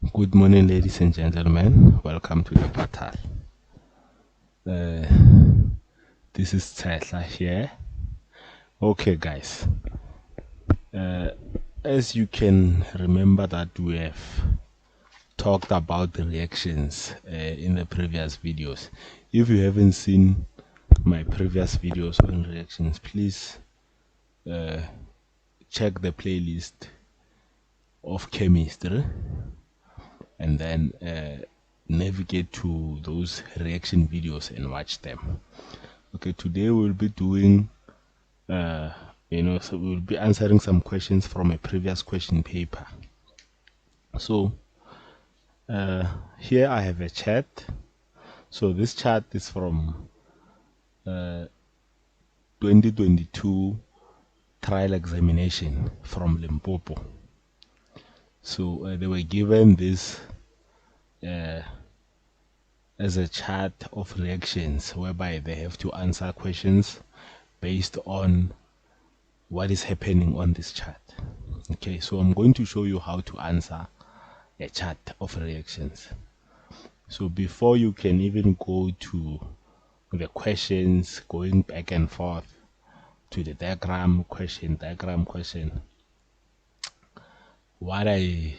Good morning, ladies and gentlemen. Welcome to the portal. This is Tesla here. Okay, guys. As you can remember that we have talked about the reactions in the previous videos. If you haven't seen my previous videos on reactions, please check the playlist of chemistry and then navigate to those reaction videos and watch them. Okay, today we'll be doing so we'll be answering some questions from a previous question paper. So here I have a chat. So this chat is from 2022 trial examination from Limpopo. So they were given this as a chart of reactions whereby they have to answer questions based on what is happening on this chart. Okay, so I'm going to show you how to answer a chart of reactions. So before you can even go to the questions, going back and forth to the diagram question, what I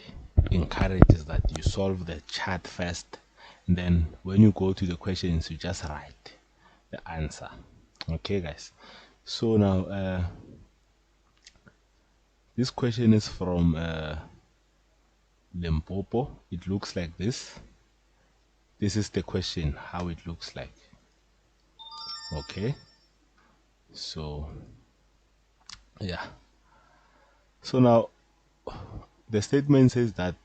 encourage is that you solve the chart first, and then when you go to the questions, you just write the answer. Okay, guys. So now this question is from Limpopo. It looks like this. This is the question, how it looks like. Okay, so yeah. So now the statement says that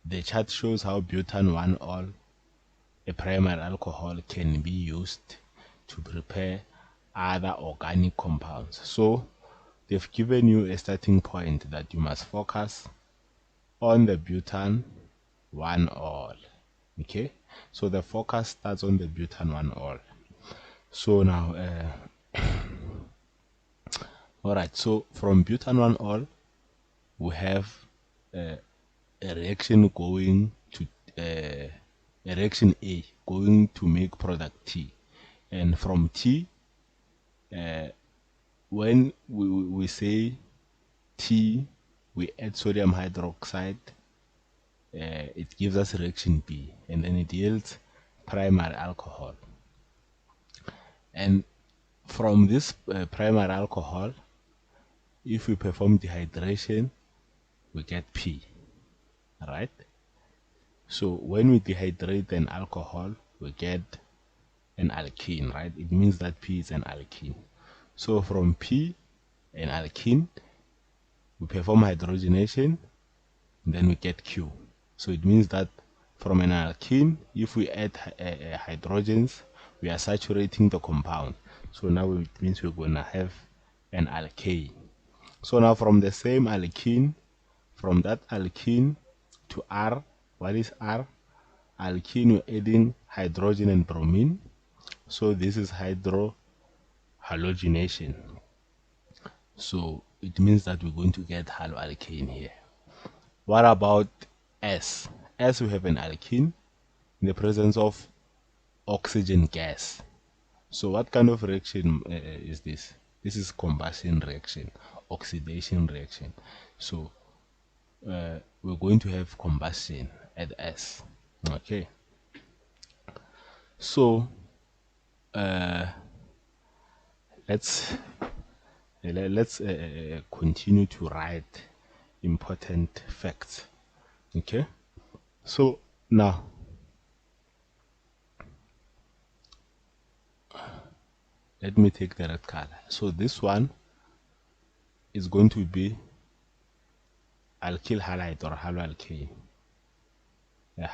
the chart shows how butane 1-ol, a primary alcohol, can be used to prepare other organic compounds. So they've given you a starting point that you must focus on the butane 1-ol. Okay, so the focus starts on the butane 1-ol. So now all right, so from butane 1-ol we have a reaction going to a reaction A going to make product T, and from T when we say T, we add sodium hydroxide, it gives us reaction B, and then it yields primary alcohol. And from this primary alcohol, if we perform dehydration, we get P, right? So when we dehydrate an alcohol, we get an alkene, right? It means that P is an alkene. So from P, an alkene, we perform hydrogenation, then we get Q. So it means that from an alkene, if we add hydrogens, we are saturating the compound. So now it means we're going to have an alkane. So now from the same alkene, from that alkene to R, what is R? Alkene, we're adding hydrogen and bromine. So this is halogenation. So it means that we're going to get haloalkane here. What about S? S, we have an alkene in the presence of oxygen gas. So what kind of reaction is this? This is combustion reaction, oxidation reaction. So we're going to have combustion at S. Okay. So let's continue to write important facts. Okay, so now let me take the red color. So this one is going to be alkyl halide or haloalkane, a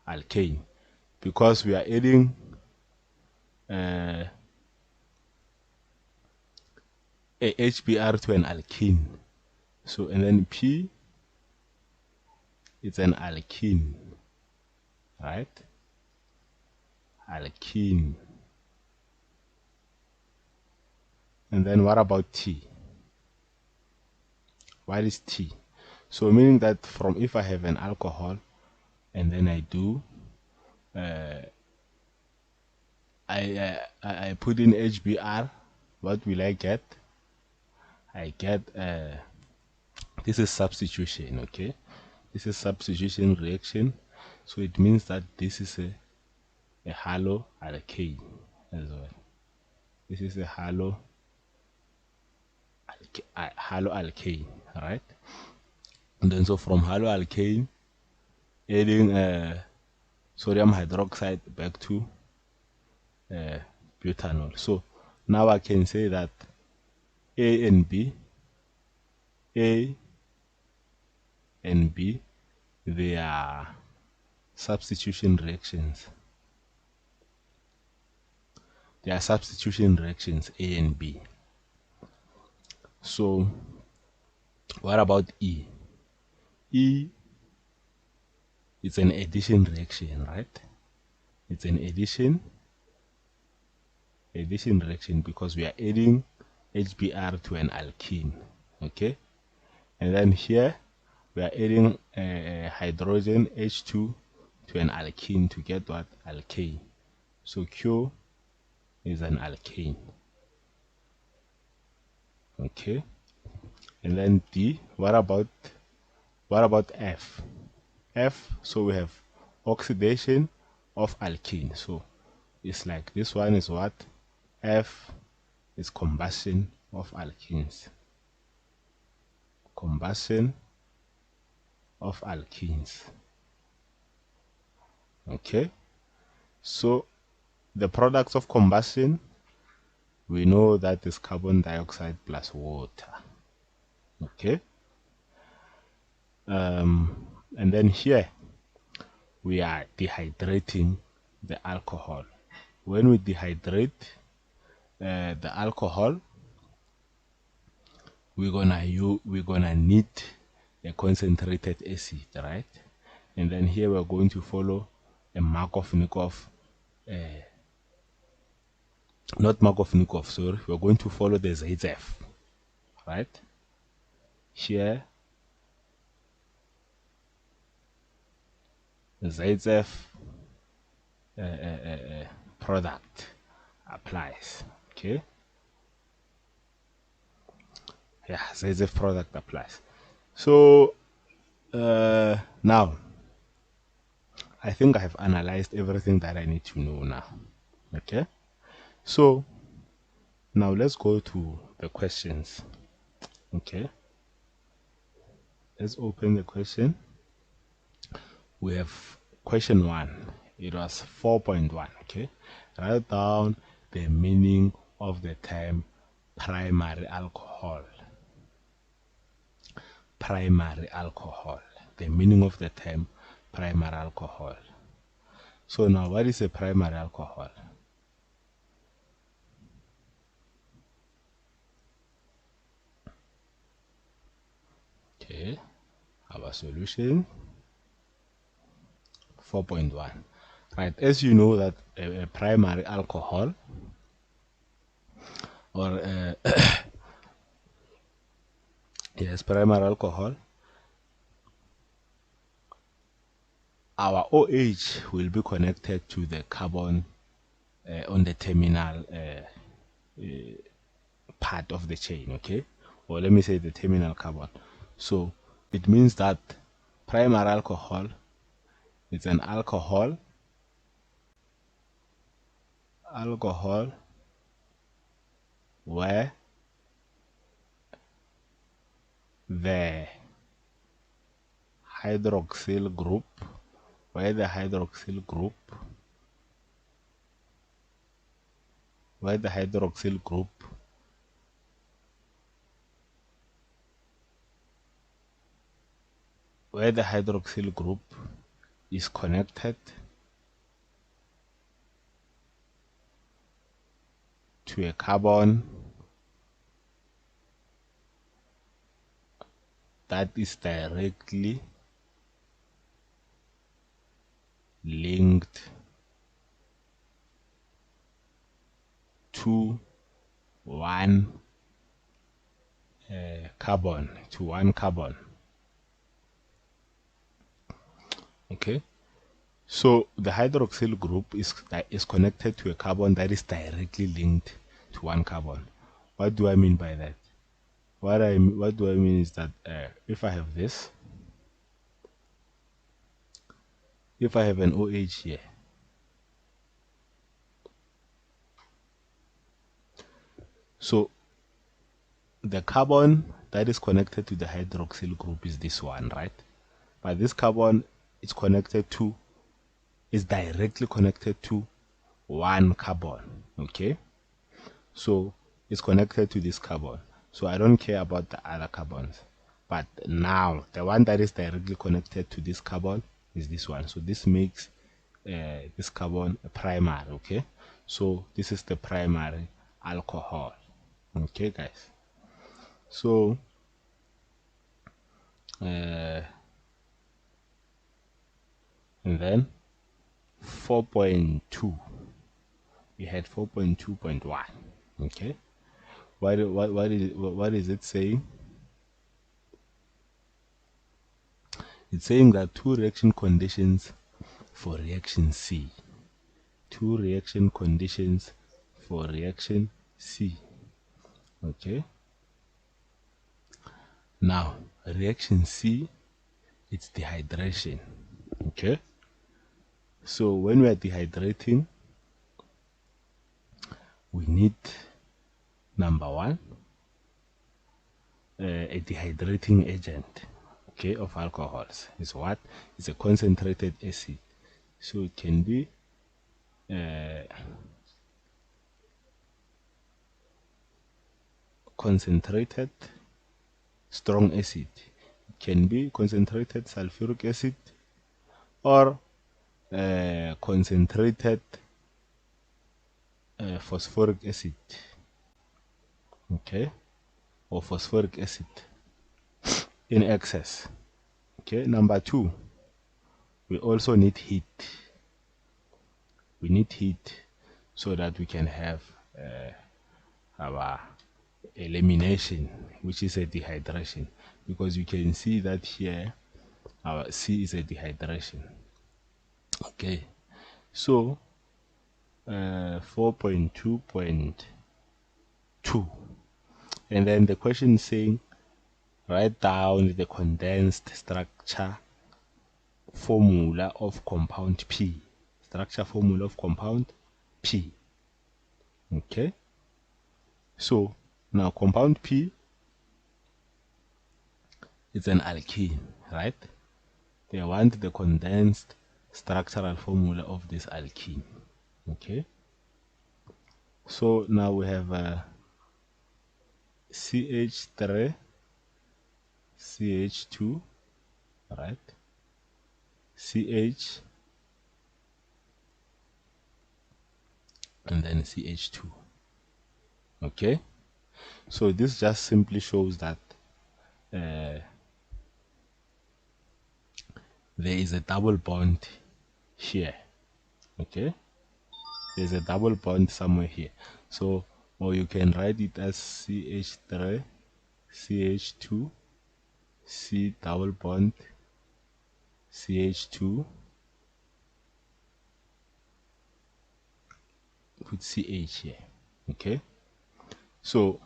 haloalkane, because we are adding a HBr to an alkene. So and then P, it's an alkene, right? Alkene. And then what about T? What is T? So meaning that from if I have an alcohol and then I do I put in HBr, what will I get? I get this is substitution, okay? This is substitution reaction. So it means that this is a haloalkane as well. This is a haloalkane, right? And then so from haloalkane, adding sodium hydroxide back to butanol. So now I can say that A and B, A and B, they are substitution reactions. They are substitution reactions, A and B. So what about E? E is an addition reaction, right? It's an addition reaction because we are adding HBr to an alkene, okay? And then here we are adding hydrogen H2 to an alkene to get what? Alkane. So Q is an alkane, okay? And then D, what about F? F, so we have oxidation of alkene. So it's like this one is what? F is combustion of alkenes. Combustion of alkenes. Okay. So the products of combustion, we know that is carbon dioxide plus water. Okay. And then here we are dehydrating the alcohol. When we dehydrate the alcohol, we're gonna need a concentrated acid, right? And then here we're going to follow a Markov-Nikov, not Markov-Nikov, sorry. We're going to follow the Zaitsev, right? Here, the Zaitsev product applies, okay? Yeah, Zaitsev product applies. So now, I think I have analyzed everything that I need to know now, okay? So now let's go to the questions, okay? Let's open the question. We have question 1. It was 4.1, okay? Write down the meaning of the term primary alcohol. Primary alcohol. The meaning of the term primary alcohol. So now, what is a primary alcohol? Okay, our solution 4.1. Right, as you know that a primary alcohol or yes, primary alcohol, our OH will be connected to the carbon on the terminal part of the chain, okay? Or let me say the terminal carbon. So it means that primary alcohol is an alcohol where the hydroxyl group where the hydroxyl group is connected to a carbon that is directly linked to one carbon to one carbon. Okay, so the hydroxyl group is connected to a carbon that is directly linked to one carbon. What do I mean by that? What do I mean is that if I have this, if I have an OH here, so the carbon that is connected to the hydroxyl group is this one, right? But this carbon is directly connected to one carbon. Okay, so it's connected to this carbon, so I don't care about the other carbons. But now the one that is directly connected to this carbon is this one, so this makes this carbon a primary. Okay, so this is the primary alcohol. Okay guys, so and then 4.2, we had 4.2.1. okay, what is it saying? It's saying that two reaction conditions for reaction C. Two reaction conditions for reaction C. Okay. Now, reaction C, it's dehydration. Okay. So when we are dehydrating, we need, number one, a dehydrating agent, okay, of alcohols. Is what? It's a concentrated acid. So it can be concentrated strong acid. It can be concentrated sulfuric acid or concentrated phosphoric acid, okay, or phosphoric acid in excess. Okay, number two, we also need heat. We need heat so that we can have our elimination, which is a dehydration, because you can see that here our C is a dehydration. Okay, so 4.2.2, and then the question is saying write down the condensed structure formula of compound P. Structure formula of compound P. Okay, so now compound P, it's an alkene, right? They want the condensed structural formula of this alkene. Okay, so now we have CH3, CH2, right? CH and then CH2. Okay, so this just simply shows that there is a double bond here. Okay, there's a double bond somewhere here, so, or you can write it as CH3 CH2 C double bond CH2, put CH here. Okay, so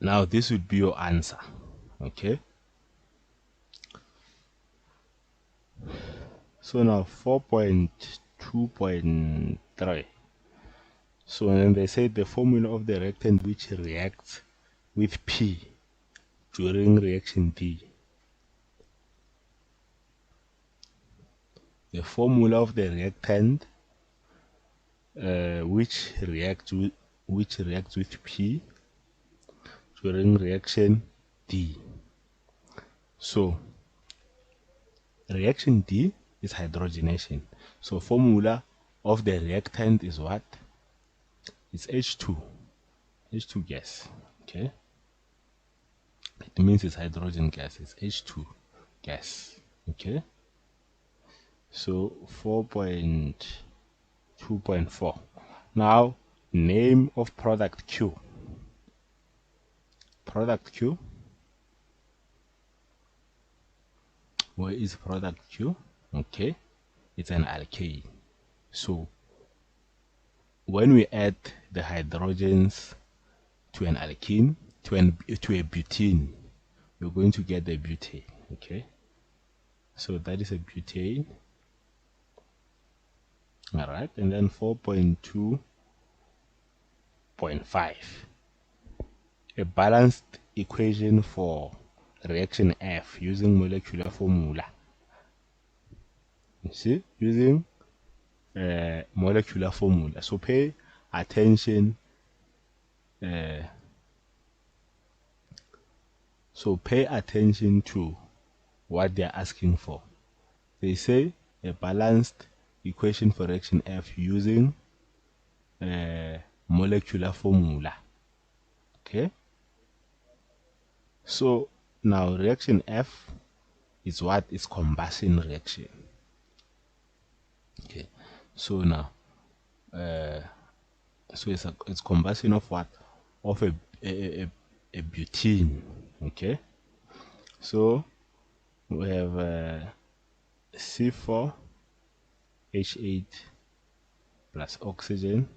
now this would be your answer. Okay, so now 4.2.3. so then they say the formula of the reactant which reacts with P during reaction D. The formula of the reactant which reacts with P during reaction D. So reaction D is hydrogenation. So formula of the reactant is what? It's H2 gas. Okay, it means it's hydrogen gas. It's H2 gas. Okay, so 4.2.4. now name of product Q. product Q. Where is product Q? Okay, it's an alkane. So when we add the hydrogens to an alkene, to a butene, we're going to get the butane. Okay, so that is a butane. All right, and then 4.2.5, a balanced equation for reaction F using molecular formula. You see, using molecular formula. So pay attention. Pay attention to what they're asking for. They say a balanced equation for reaction F using molecular formula. Okay. So now reaction F is what is combustion reaction. Okay. So now, so it's combustion of what? Of a butene. Okay. So we have C4H8 plus oxygen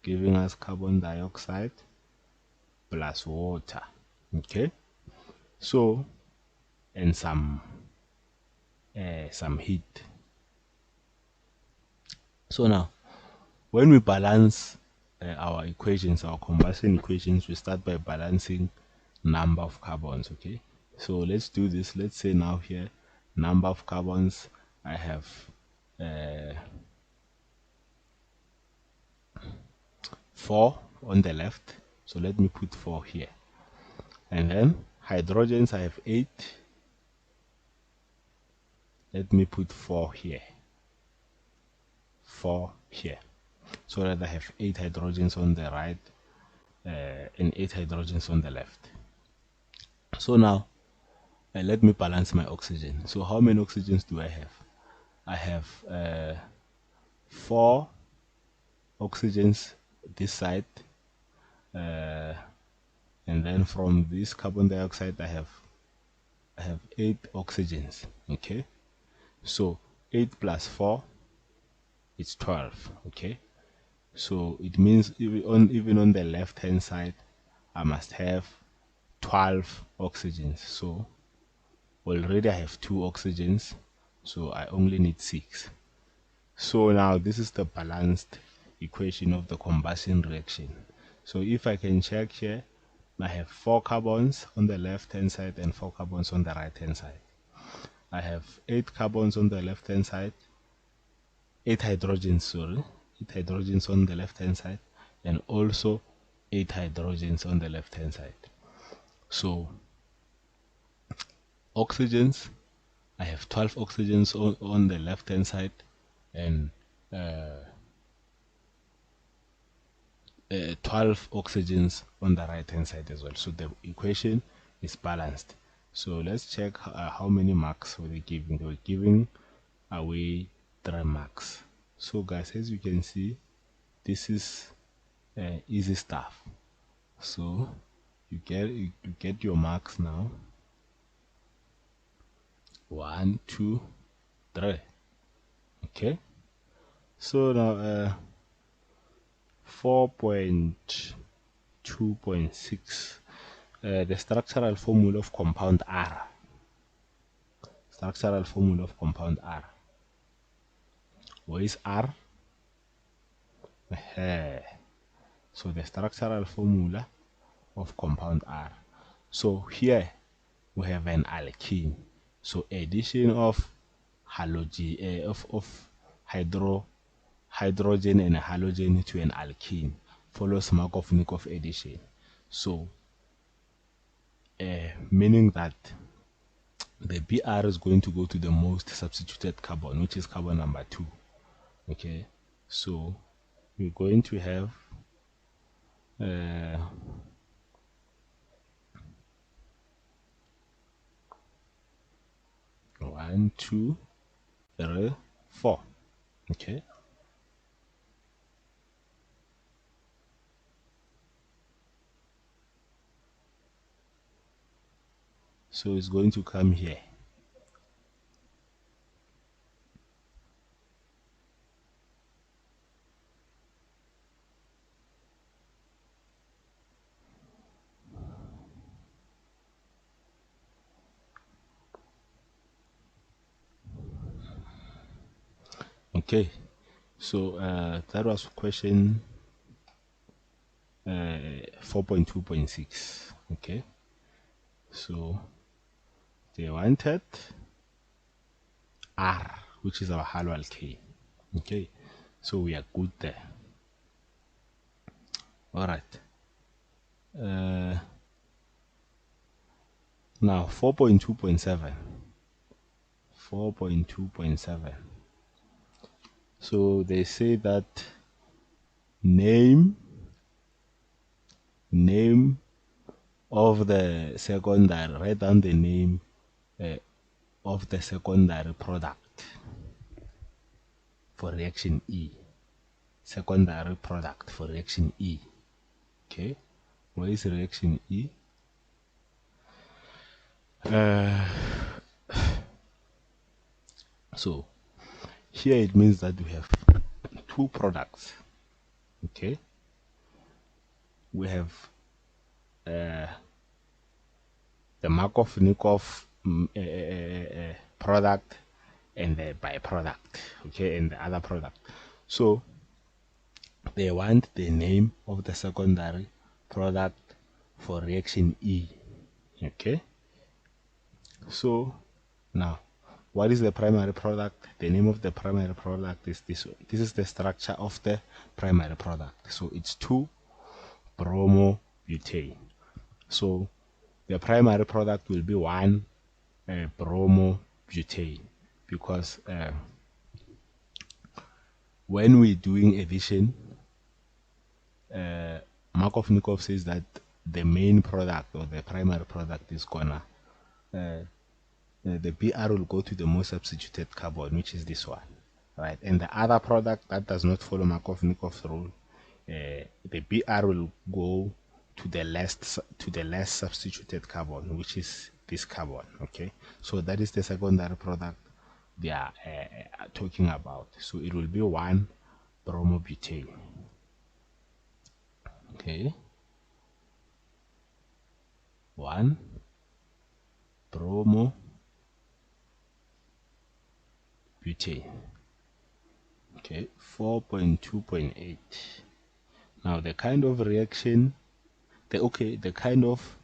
giving us carbon dioxide plus water. Okay. So and some heat. So now when we balance our equations, our combustion equations, we start by balancing number of carbons. Okay, so let's do this. Let's say now here number of carbons, I have 4 on the left, so let me put 4 here, and then hydrogens I have 8, let me put 4 here, 4 here, so that I have 8 hydrogens on the right and 8 hydrogens on the left. So now let me balance my oxygen. So how many oxygens do I have? I have 4 oxygens this side, and then from this carbon dioxide I have 8 oxygens. Okay, so 8 plus 4 is 12. Okay, so it means even on the left hand side I must have 12 oxygens. So already I have 2 oxygens, so I only need 6. So now this is the balanced equation of the combustion reaction. So if I can check here, I have 4 carbons on the left hand side and 4 carbons on the right hand side. I have 8 carbons on the left hand side, 8 hydrogens, sorry, 8 hydrogens on the left hand side, and also 8 hydrogens on the left hand side. So oxygens, I have 12 oxygens on the left hand side and 12 oxygens on the right hand side as well. So the equation is balanced. So let's check how many marks were they giving. They were giving away 3 marks. So guys, as you can see, this is easy stuff. So you get your marks now. 1, 2, 3. Okay, so now 4.2.6, the structural formula of compound R. Structural formula of compound R. Where is R? So the structural formula of compound R. So here we have an alkene. So addition of halogen of hydrogen and halogen to an alkene follows Markov-Nikov addition. So meaning that the Br is going to go to the most substituted carbon, which is carbon number 2. Okay, so we're going to have 1, 2, 3, 4. Okay, So it's going to come here. Okay, so that was question 4.2.6. Okay, so they wanted R, which is our halo alkane. Okay, so we are good there. All right. Now 4.2.7. 4.2.7. So they say that name of the secondary, write down the name of the secondary product for reaction E. Secondary product for reaction E. Okay, where is reaction E? So here it means that we have two products. Okay, we have the Markov-Nikov product and the byproduct, okay, and the other product. So they want the name of the secondary product for reaction E. Okay, so now what is the primary product? The name of the primary product is this one. This is the structure of the primary product. So it's 2-bromobutane. So the primary product will be 1-bromobutane, because when we're doing addition, Markov-Nikov says that the main product or the primary product is gonna the Br will go to the most substituted carbon, which is this one, right? And the other product that does not follow Markov-Nikov rule, the Br will go to the less substituted carbon, which is this carbon. Okay, so that is the secondary product they are talking about. So it will be 1-bromobutane. Okay, 1-bromobutane. Okay, 4.2.8. Now the kind of reaction, the kind of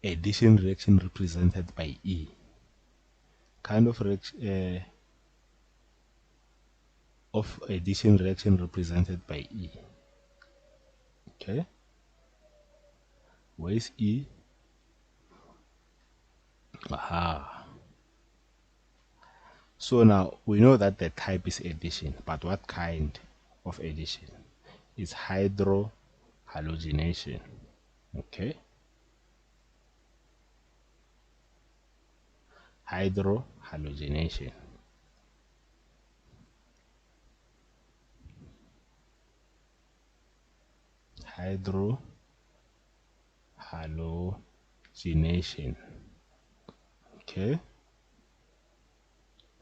addition reaction represented by E. Kind of addition reaction represented by E. Okay, where is E? Aha. So now we know that the type is addition, but what kind of addition? Is hydrohalogenation. Okay, hydrohalogenation. Hydrohalogenation. Okay,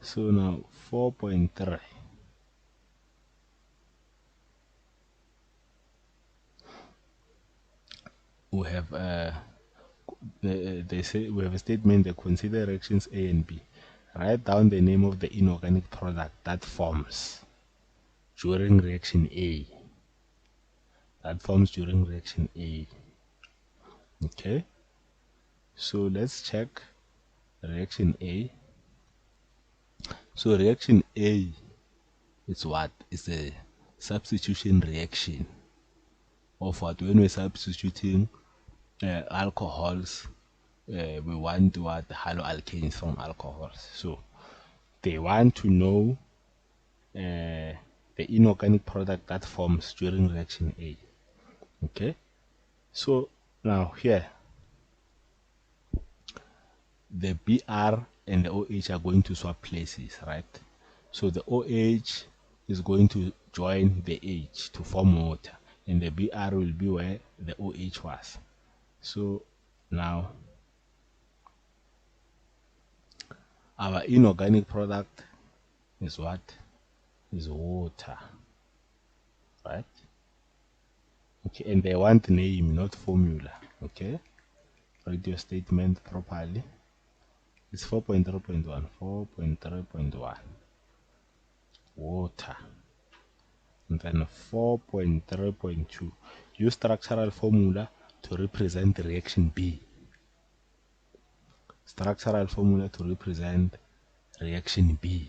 so now 4.3. We have they say we have a statement that consider reactions A and B. Write down the name of the inorganic product that forms during reaction A. That forms during reaction A. Okay, so let's check reaction A. So reaction A is what? It's a substitution reaction of what? When we're substituting alcohols, we want what? Haloalkanes from alcohols. So they want to know the inorganic product that forms during reaction A. Okay, so now here the Br and the OH are going to swap places, right? So the OH is going to join the H to form water, and the Br will be where the OH was. So now our inorganic product is what? Is water, right? Okay, and they want name, not formula. Okay, read your statement properly. It's 4.3.1, 4.3.1, water. And then 4.3.2, use structural formula to represent reaction B. Structural formula to represent reaction B.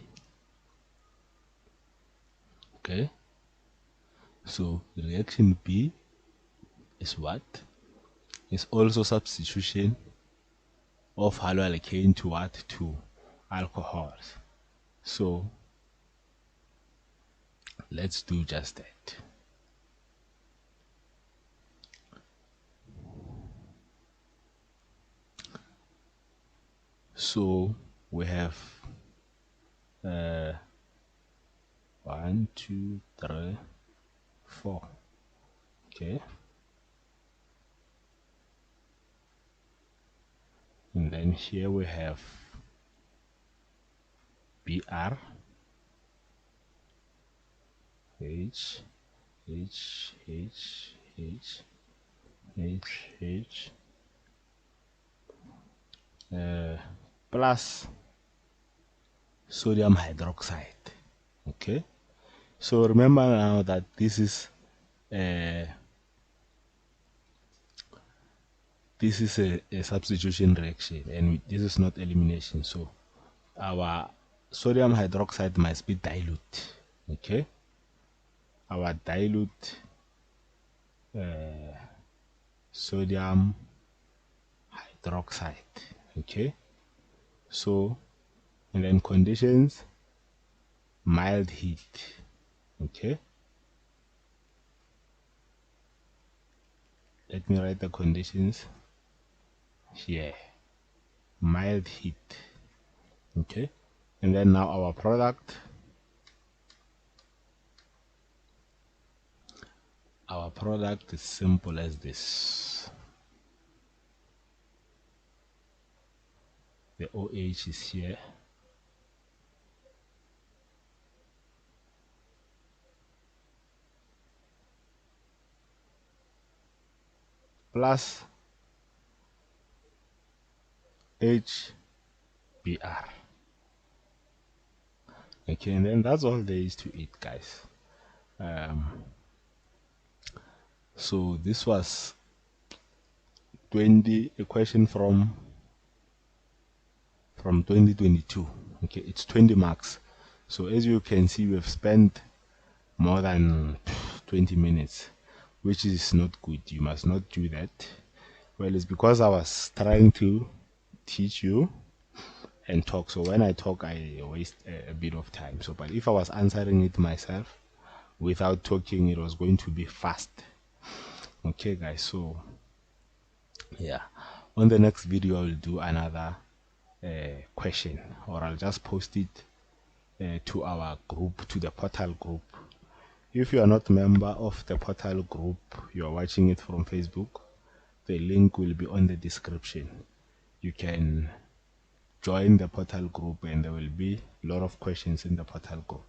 Okay, so reaction B is what? Is also substitution of haloalkane to what? To alcohols. So let's do just that. So we have 1, 2, 3, 4. Okay, and then here we have Br, H, H, H, H, H, H, plus sodium hydroxide. Okay, so remember now that this is a substitution reaction, and this is not elimination. So our sodium hydroxide must be dilute. Okay, our dilute sodium hydroxide. Okay, so and then conditions, mild heat. Okay, let me write the conditions here. Mild heat. Okay, and then now our product is simple as this. The OH is here, plus HBr. Okay, and then that's all there is to it, guys. So this was a question from 2022. Okay, it's 20 marks. So as you can see, we've spent more than 20 minutes, which is not good. You must not do that. Well, it's because I was trying to teach you and talk. So when I talk, I waste a bit of time. So, but if I was answering it myself without talking, it was going to be fast. Okay, guys. So yeah, on the next video, I'll do another question, or I'll just post it to our group, to the portal group. If you are not a member of the portal group, you are watching it from Facebook, the link will be on the description. You can join the portal group and there will be a lot of questions in the portal group.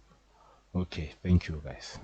Okay, thank you guys.